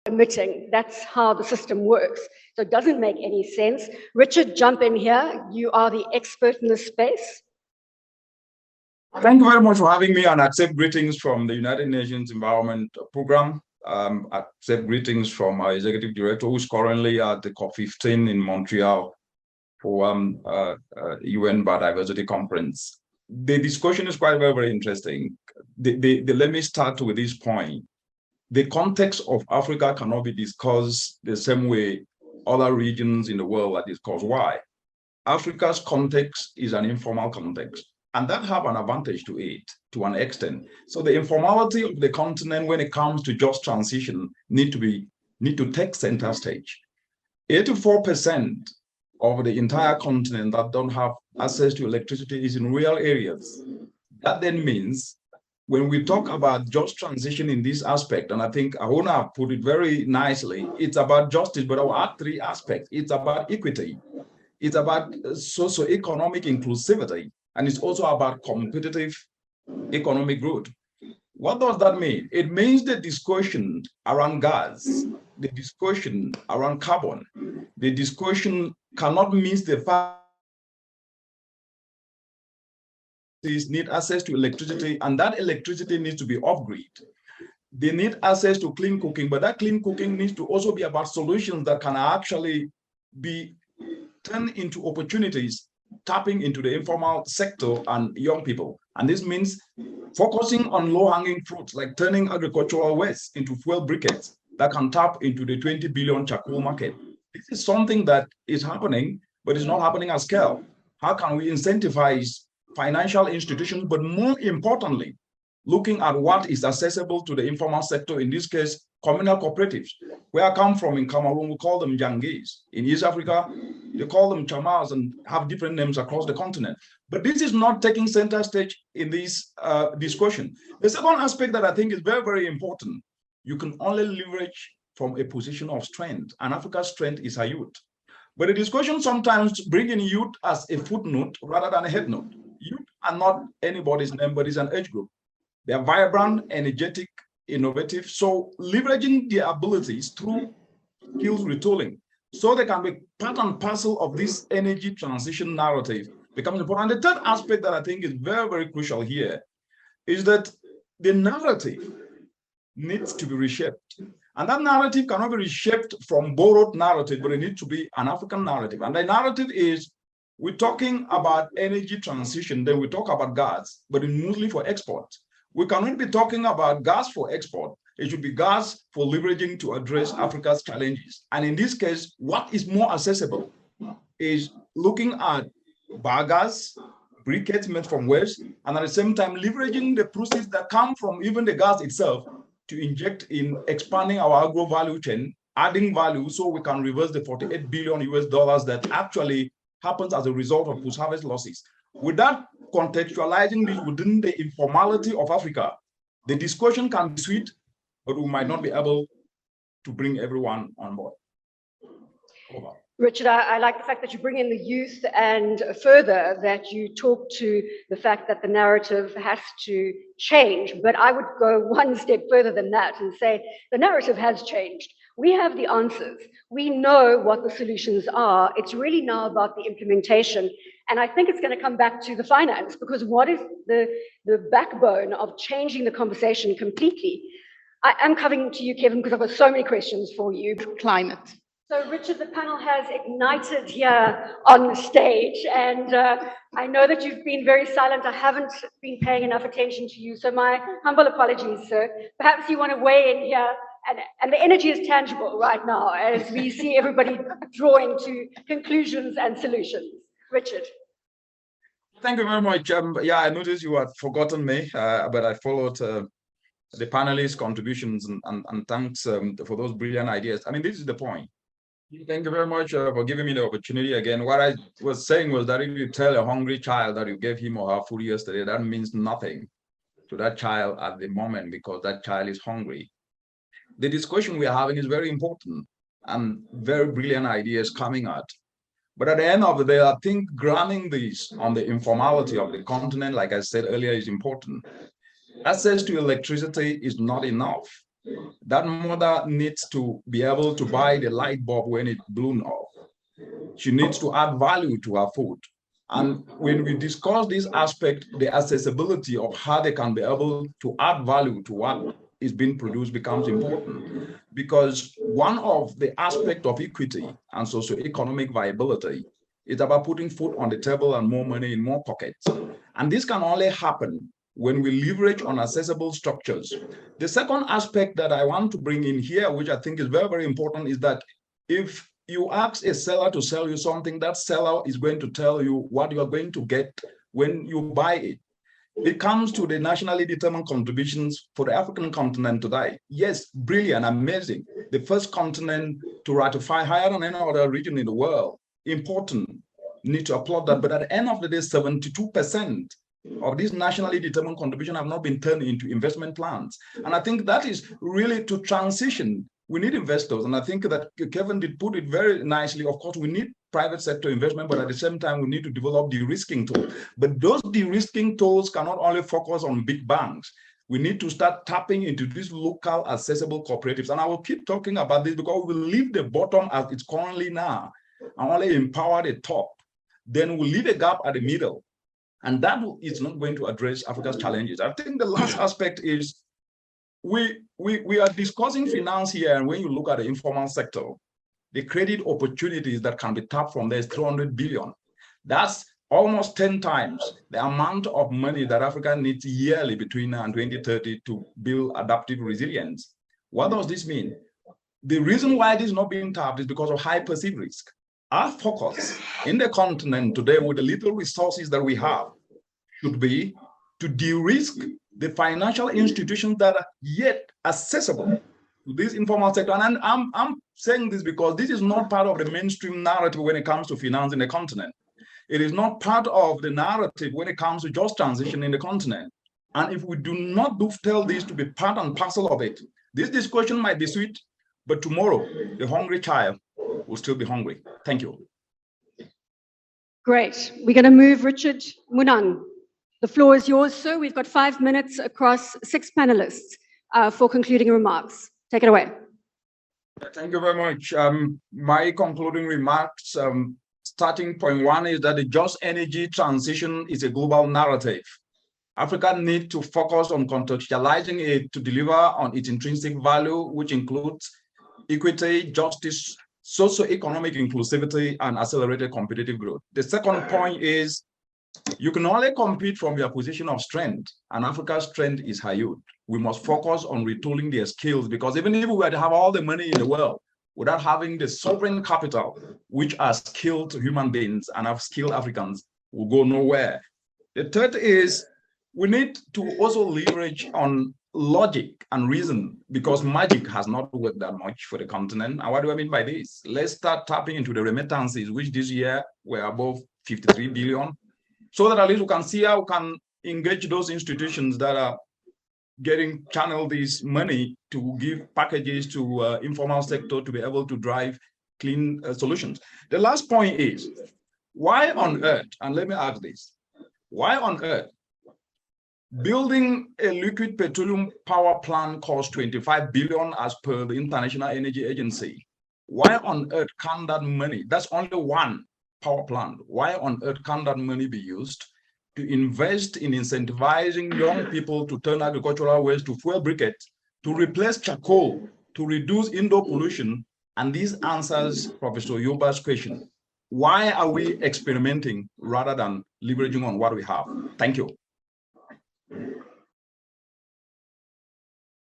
emitting. That's how the system works. So it doesn't make any sense. Richard, jump in here. You are the expert in this space. Thank you very much for having me, and accept greetings from the United Nations Environment Program. Accept greetings from our executive director, who's currently at the COP15 in Montreal for UN Biodiversity Conference. The discussion is quite very interesting. Let me start with this point. The context of Africa cannot be discussed the same way other regions in the world are discussed. Why? Africa's context is an informal context, and that have an advantage to it to an extent. So the informality of the continent when it comes to just transition need to take center stage. 84% of the entire continent that don't have access to electricity is in rural areas. That then means when we talk about just transition in this aspect, and I think Ahona put it very nicely, it's about justice, but I'll add three aspects. It's about equity, it's about socio-economic inclusivity, and it's also about competitive economic growth. What does that mean? It means the discussion around gas, the discussion around carbon, the discussion cannot miss the fact need access to electricity, and that electricity needs to be upgraded. They need access to clean cooking, but that clean cooking needs to also be about solutions that can actually be turned into opportunities, tapping into the informal sector and young people. And this means focusing on low-hanging fruits, like turning agricultural waste into fuel briquettes that can tap into the 20 billion charcoal market. This is something that is happening, but it's not happening at scale. How can we incentivize financial institutions, but more importantly, looking at what is accessible to the informal sector, in this case, communal cooperatives. Where I come from in Cameroon, we call them Jangis. In East Africa, they call them Chamas and have different names across the continent. But this is not taking center stage in this discussion. The second aspect that I think is very, very important, you can only leverage from a position of strength, and Africa's strength is her youth. But the discussion sometimes bring in youth as a footnote rather than a head note. Youth are not anybody's name, but it's an age group. They are vibrant, energetic, innovative. So leveraging their abilities through skills retooling, so they can be part and parcel of this energy transition narrative becomes important. And the third aspect that I think is very, very crucial here is that the narrative needs to be reshaped. And that narrative cannot be reshaped from borrowed narrative, but it needs to be an African narrative. And the narrative is, we're talking about energy transition, then we talk about gas, but it's mostly for export. We cannot be talking about gas for export. It should be gas for leveraging to address Africa's challenges. And in this case, what is more accessible is looking at biogas, briquettes made from waste, and at the same time leveraging the proceeds that come from even the gas itself to inject in expanding our agro value chain, adding value so we can reverse the 48 billion US dollars that actually happens as a result of post-harvest losses. Without contextualizing this within the informality of Africa, the discussion can be sweet, but we might not be able to bring everyone on board. Over. Richard, I like the fact that you bring in the youth, and further that you talk to the fact that the narrative has to change. But I would go one step further than that and say the narrative has changed. We have the answers. We know what the solutions are. It's really now about the implementation. And I think it's going to come back to the finance, because what is the backbone of changing the conversation completely? I am coming to you, Kevin, because I've got so many questions for you. Climate. So, Richard, the panel has ignited here on the stage, and I know that you've been very silent. I haven't been paying enough attention to you, so my humble apologies, sir. Perhaps you want to weigh in here, and the energy is tangible right now as we see everybody drawing to conclusions and solutions. Richard. Thank you very much. Yeah, I noticed you had forgotten me, but I followed the panelists' contributions and thanks for those brilliant ideas. I mean, this is the point. Thank you very much for giving me the opportunity again. What I was saying was that if you tell a hungry child that you gave him or her food yesterday, that means nothing to that child at the moment because that child is hungry. The discussion we are having is very important and very brilliant ideas coming out. But at the end of the day, I think grounding this on the informality of the continent, like I said earlier, is important. Access to electricity is not enough. That mother needs to be able to buy the light bulb when it's blown off. She needs to add value to her food. And when we discuss this aspect, the accessibility of how they can be able to add value to what is being produced becomes important. Because one of the aspects of equity and socioeconomic viability is about putting food on the table and more money in more pockets. And this can only happen when we leverage on accessible structures. The second aspect that I want to bring in here, which I think is very, very important, is that if you ask a seller to sell you something, that seller is going to tell you what you are going to get when you buy it. It comes to the nationally determined contributions for the African continent today. Yes, brilliant, amazing. The first continent to ratify higher than any other region in the world. Important, need to applaud that. But at the end of the day, 72% of these nationally determined contributions have not been turned into investment plans. And I think that is really to transition. We need investors. And I think that Kevin did put it very nicely. Of course, we need private sector investment, but at the same time, we need to develop de-risking tools. But those de-risking tools cannot only focus on big banks. We need to start tapping into these local accessible cooperatives. And I will keep talking about this because we will leave the bottom as it's currently now and only empower the top. Then we'll leave a gap at the middle. And that is not going to address Africa's challenges. I think the last aspect is we are discussing finance here, and when you look at the informal sector, the credit opportunities that can be tapped from there is 300 billion. That's almost 10 times the amount of money that Africa needs yearly between now and 2030 to build adaptive resilience. What does this mean? The reason why this is not being tapped is because of high perceived risk. Our focus in the continent today, with the little resources that we have, should be to de-risk the financial institutions that are yet accessible to this informal sector. And I'm saying this because this is not part of the mainstream narrative when it comes to finance in the continent. It is not part of the narrative when it comes to just transition in the continent. And if we do not tell this to be part and parcel of it, this discussion might be sweet, but tomorrow the hungry child will still be hungry. Thank you. Great. We're going to move Richard Munang. The floor is yours, sir. We've got 5 minutes across 6 panelists for concluding remarks. Take it away. Thank you very much. My concluding remarks, starting point one is that the just energy transition is a global narrative. Africa needs to focus on contextualizing it to deliver on its intrinsic value, which includes equity, justice, socio-economic inclusivity, and accelerated competitive growth. The second point is you can only compete from your position of strength, and Africa's strength is her youth. We must focus on retooling their skills, because even if we were to have all the money in the world, without having the sovereign capital, which are skilled human beings and have skilled Africans, will go nowhere. The third is we need to also leverage on logic and reason, because magic has not worked that much for the continent. And what do I mean by this? Let's start tapping into the remittances, which this year were above 53 billion, so that at least we can see how we can engage those institutions that are getting channeled this money to give packages to informal sector to be able to drive clean solutions. The last point is, why on earth, and let me ask this, why on earth building a liquid petroleum power plant costs 25 billion as per the International Energy Agency? Why on earth can that money, that's only one power plant, why on earth can that money be used to invest in incentivizing young people to turn agricultural waste to fuel briquettes, to replace charcoal, to reduce indoor pollution? And this answers Professor Yoba's question. Why are we experimenting rather than leveraging on what we have? Thank you.